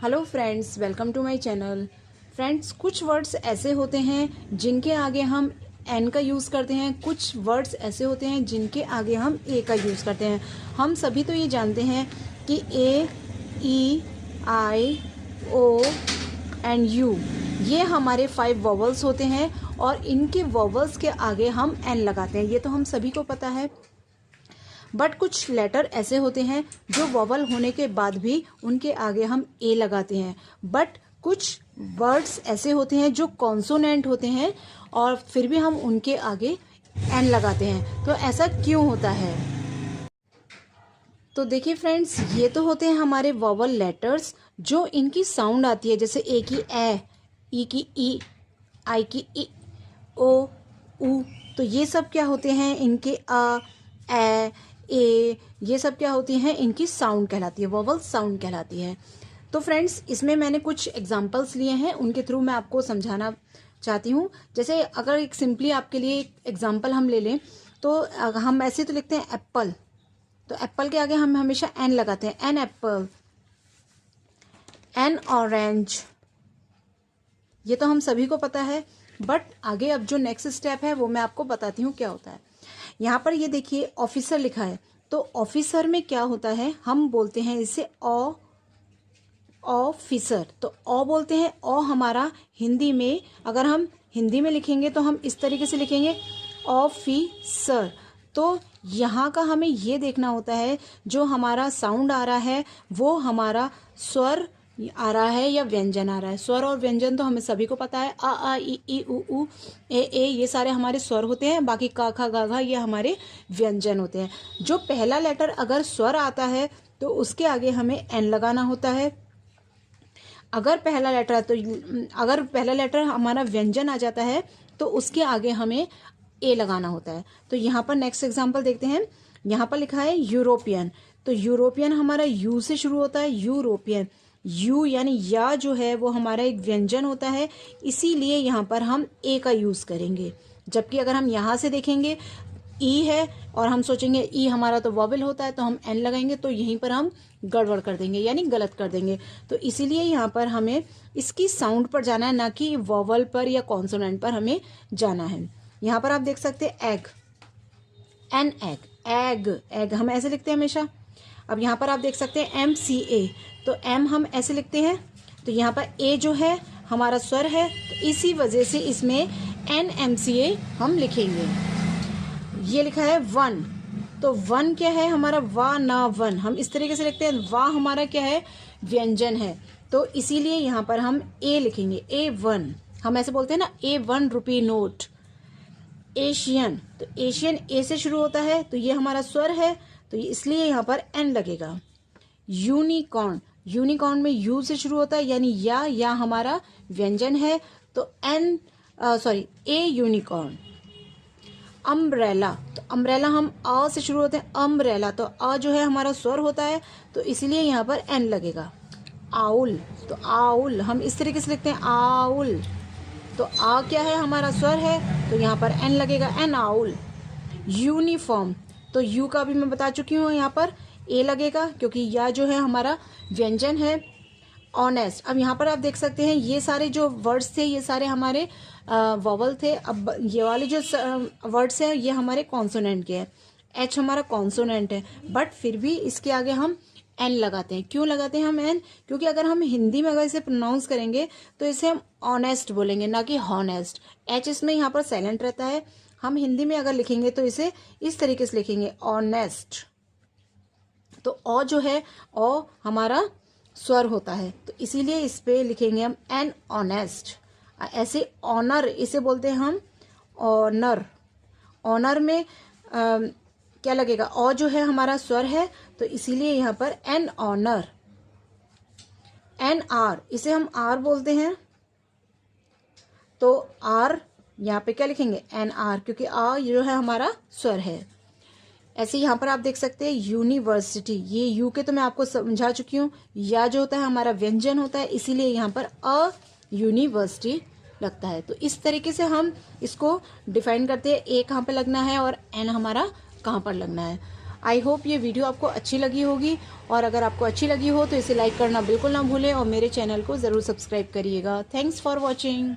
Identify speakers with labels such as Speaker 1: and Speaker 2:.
Speaker 1: Hello friends, welcome to my channel. Friends, कुछ words ऐसे होते हैं जिनके आगे हम एन का यूज़ करते हैं, कुछ वर्ड्स ऐसे होते हैं जिनके आगे हम ए का यूज़ करते हैं। हम सभी तो ये जानते हैं कि ए, ई, आई, ओ एंड यू ये हमारे 5 वॉवल्स होते हैं और इनके वॉवल्स के आगे हम एन लगाते हैं, ये तो हम सभी को पता है। बट कुछ लेटर ऐसे होते हैं जो वॉवल होने के बाद भी उनके आगे हम ए लगाते हैं। बट कुछ वर्ड्स ऐसे होते हैं जो कॉन्सोनेंट होते हैं और फिर भी हम उनके आगे एन लगाते हैं। तो ऐसा क्यों होता है? तो देखिए फ्रेंड्स, ये तो होते हैं हमारे वॉवल लेटर्स जो इनकी साउंड आती है, जैसे ए की ए, ई की ई, आई की ई, ओ, उ। तो ये सब क्या होते हैं? इनके अ, ए, ये सब क्या होती हैं? इनकी साउंड कहलाती है, वॉवल साउंड कहलाती है। तो फ्रेंड्स, इसमें मैंने कुछ एग्जांपल्स लिए हैं, उनके थ्रू मैं आपको समझाना चाहती हूँ। जैसे अगर एक सिंपली आपके लिए एक एग्जांपल हम ले लें तो हम ऐसे तो लिखते हैं एप्पल, तो एप्पल के आगे हम हमेशा एन लगाते हैं, एन एप्पल, एन ऑरेंज, ये तो हम सभी को पता है। बट आगे अब जो नेक्स्ट स्टेप है वो मैं आपको बताती हूँ क्या होता है। यहाँ पर ये देखिए ऑफिसर लिखा है, तो ऑफिसर में क्या होता है? हम बोलते हैं इसे ऑफिसर, तो ओ बोलते हैं। ओ हमारा हिंदी में, अगर हम हिंदी में लिखेंगे तो हम इस तरीके से लिखेंगे ऑफिसर। तो यहाँ का हमें ये देखना होता है जो हमारा साउंड आ रहा है वो हमारा स्वर आ रहा है या व्यंजन आ रहा है। स्वर और व्यंजन तो हमें सभी को पता है, आ ई उ ए ये सारे हमारे स्वर होते हैं, बाकी का खा गा घा ये हमारे व्यंजन होते हैं। जो पहला लेटर अगर स्वर आता है तो उसके आगे हमें एन लगाना होता है। अगर पहला लेटर है तो अगर पहला लेटर हमारा व्यंजन आ जाता है तो उसके आगे हमें ए लगाना होता है। तो यहाँ पर नेक्स्ट एग्जांपल देखते हैं। यहाँ पर लिखा है यूरोपियन, तो यूरोपियन हमारा यू से शुरू होता है, यूरोपियन। यू यानी या जो है वो हमारा एक व्यंजन होता है, इसीलिए यहाँ पर हम ए का यूज करेंगे। जबकि अगर हम यहाँ से देखेंगे ई है और हम सोचेंगे ई हमारा तो वॉवल होता है तो हम एन लगाएंगे, तो यहीं पर हम गड़बड़ कर देंगे यानी गलत कर देंगे। तो इसीलिए यहाँ पर हमें इसकी साउंड पर जाना है, ना कि वॉवल पर या कॉन्सोनेंट पर हमें जाना है। यहाँ पर आप देख सकते हैं egg, an egg, egg egg हम ऐसे लिखते हैं हमेशा। अब यहाँ पर आप देख सकते हैं MCA, तो एम हम ऐसे लिखते हैं। तो यहाँ पर ए जो है हमारा स्वर है, तो इसी वजह से इसमें NMCA हम लिखेंगे। ये लिखा है वन, तो वन क्या है हमारा? वा ना वन, हम इस तरीके से लिखते हैं। वा हमारा क्या है? व्यंजन है, तो इसीलिए यहाँ पर हम ए लिखेंगे, A1। हम ऐसे बोलते हैं ना, A1 रुपी नोट। एशियन, तो एशियन ए से शुरू होता है, तो ये हमारा स्वर है, तो इसलिए यहाँ पर एन लगेगा। यूनिकॉर्न, यूनिकॉर्न में यू से शुरू होता है यानी या हमारा व्यंजन है, तो ए यूनिकॉर्न। अम्ब्रेला, तो अम्ब्रेला हम अ से शुरू होते हैं, अम्ब्रेला, तो अ जो है हमारा स्वर होता है, तो इसलिए यहाँ पर एन लगेगा। आउल, तो आउल हम इस तरीके से लिखते हैं, आउल, तो आ क्या है? हमारा स्वर है, तो यहाँ पर एन लगेगा, एन आउल। यूनिफॉर्म, तो यू का भी मैं बता चुकी हूँ, यहाँ पर ए लगेगा क्योंकि या जो है हमारा व्यंजन है। ऑनेस्ट, अब यहाँ पर आप देख सकते हैं ये सारे जो वर्ड्स थे ये सारे हमारे वॉवल थे। अब ये वाले जो वर्ड्स हैं ये हमारे कॉन्सोनेंट के हैं। एच हमारा कॉन्सोनेंट है, बट फिर भी इसके आगे हम एन लगाते हैं। क्यों लगाते हैं हम एन? क्योंकि अगर हम हिंदी में अगर इसे प्रोनाउंस करेंगे तो इसे हम ऑनेस्ट बोलेंगे, ना कि हॉनेस्ट। एच इसमें यहाँ पर साइलेंट रहता है। हम हिंदी में अगर लिखेंगे तो इसे इस तरीके से लिखेंगे, ऑनेस्ट। तो ओ जो है, ओ हमारा स्वर होता है, तो इसीलिए इस पे लिखेंगे हम एन ऑनेस्ट। ऐसे ऑनर इसे बोलते हैं हम, ऑनर। ऑनर में क्या लगेगा? ओ जो है हमारा स्वर है, तो इसीलिए यहाँ पर एन ऑनर। एन आर, इसे हम आर बोलते हैं, तो आर यहाँ पे क्या लिखेंगे? एन आर, क्योंकि आ जो है हमारा स्वर है। ऐसे यहाँ पर आप देख सकते हैं यूनिवर्सिटी, ये यू के तो मैं आपको समझा चुकी हूँ। या जो होता है हमारा व्यंजन होता है, इसीलिए यहाँ पर अ यूनिवर्सिटी लगता है। तो इस तरीके से हम इसको डिफाइन करते हैं, ए कहाँ पे लगना है और एन हमारा कहाँ पर लगना है। आई होप ये वीडियो आपको अच्छी लगी होगी, और अगर आपको अच्छी लगी हो तो इसे लाइक करना बिल्कुल ना भूलें और मेरे चैनल को ज़रूर सब्सक्राइब करिएगा। Thanks for watching.